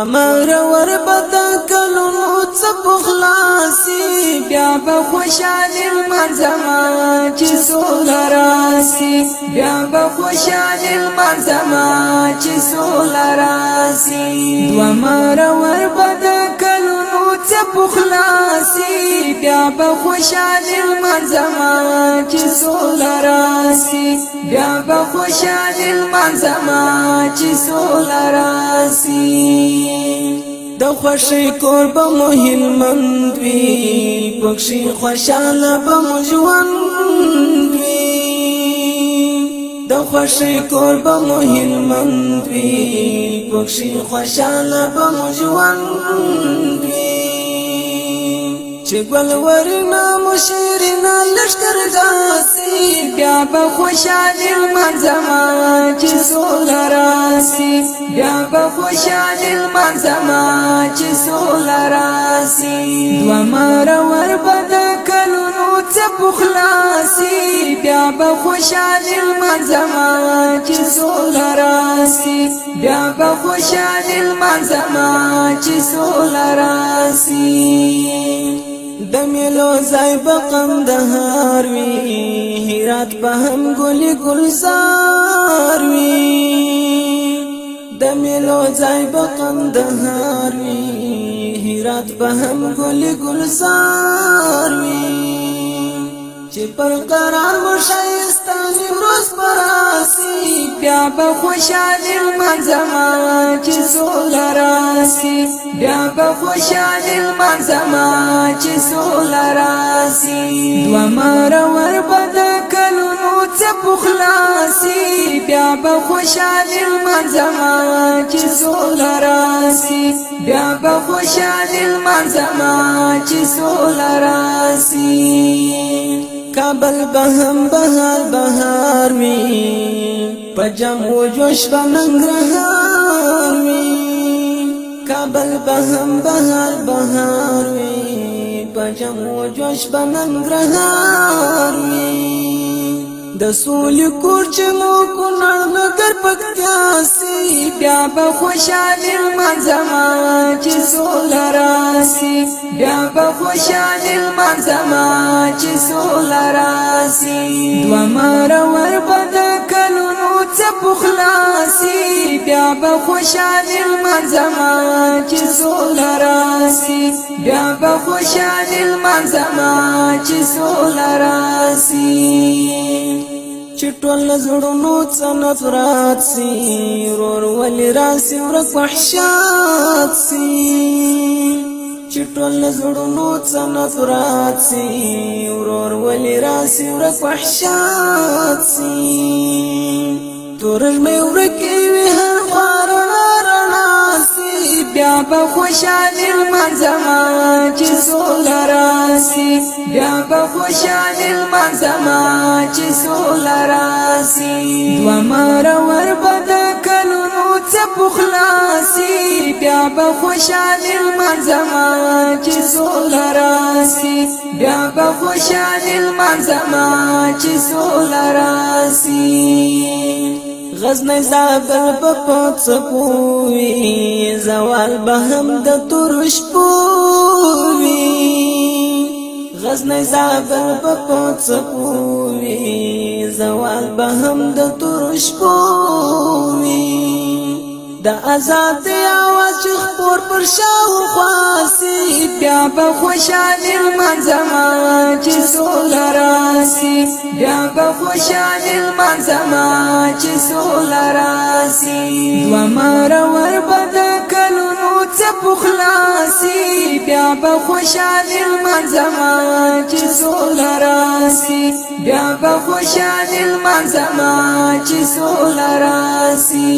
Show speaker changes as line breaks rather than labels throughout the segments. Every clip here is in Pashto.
امر ور بدا کلونو څپ خلاصي بیا به خوشاله منځما چې سولراسي بیا به خوشاله منځما چې سولراسي امر ور بدا کلونو څپ خلاصي بیا به خوشاله منځما چې سولراسي بیا به خوشاله منځما چې سولراسي د خوشی کور به مهلمند وي پکښې خوشاله به مو ژوند وي د خوشی کور به مهلمند وي پکښې خوشاله به مو ژوند وي چې ګل ورنا مشرنا لشکر داسي بیا به خوشاله منځما چې سولراسي بیا به خوشاله منځما چې سولراسي دوه مار ور بدا کلونو څپ خلاصي بیا به خوشاله منځما چې سولراسي بیا به خوشاله منځما چې سولراسي د میلو ځای به قندهار وي هرات به هم ګلي ګلزار وي د میلو ځای به قندهار وي هرات به هم ګلي ګلزار وي چې پر قرار مو شایستاني روز براسي بیا به خوشاله منځما چې سولراسي بیا به خوشاله منځما چې سولراسي دوه مار ور بدا کلونو څپ خلاصي بیا به خوشاله منځما چې سولراسي بیا به خوشاله منځما چې سولراسي کابل بهم بهار بهار وی پجم و جوش بننگرهار وی کابل بهم بهار بهار وی پجم و جوش بننگرهار وی د سولی کور چې مو کونړ نګر پکتیاسي بیا به خوشاله منځما چې سولراسي بیا به خوشاله منځما چې سولراسي دوه مار ور بدا کلونو څپ خلاصي بیا به خوشاله منځما چې سولراسي بیا به خوشاله منځما چې سولراسي چټول زړونو څنفرات سي ورور ولي راسي ورک وحشات سي چټول زړونو څنفرات سي ورور ولي راسي ورک وحشات سي تورج مې ورکې وي هر خوار رڼا سي بیا به خوشاله منځما چې سولراسي بیا به خوشاله منځما چې سولراسي دوه مار ور بدا کلونو څپ خلاصي بیا به خوشاله منځما چې سولراسي بیا به خوشاله منځما چې سولراسي غزنی زابل په پڅپوي زوال به هم د تورش پوي غزنی زابل په پڅپوي زوال به هم د تورش پوي د آزاد आवाज خور پر شاو خاصي بیا به خوشاله منځما چې سولراسي بیا به خوشاله منځما چې سولراسي دوه مار ور بدا کلونو څپ خلاصي بیا به خوشاله منځما چې سولراسي بیا به خوشاله منځما چې سولراسي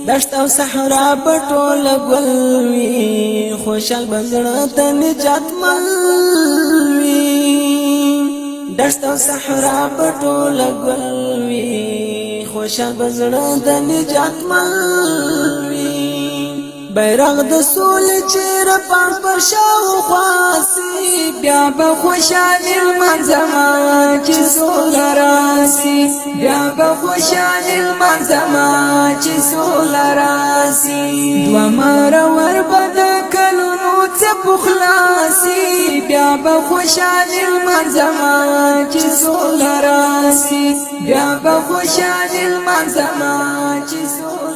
دشت او صحرا پټول ګل وی خوشال بزړه ته نجات مل وی دشت او صحرا پټول ګل وی خوشال بزړه ته نجات مل وی بیرغ د سولې چیر پاک پر شاوخوا سي بیا به خوشالي لمانځما چې سوله راسي بیا به خوشالي لمانځما چې سوله راسي دوه مرور به د کلونو څپو خلاصي بیا به خوشالي لمانځما چې سوله راسي بیا به خوشالي لمانځما چې سوله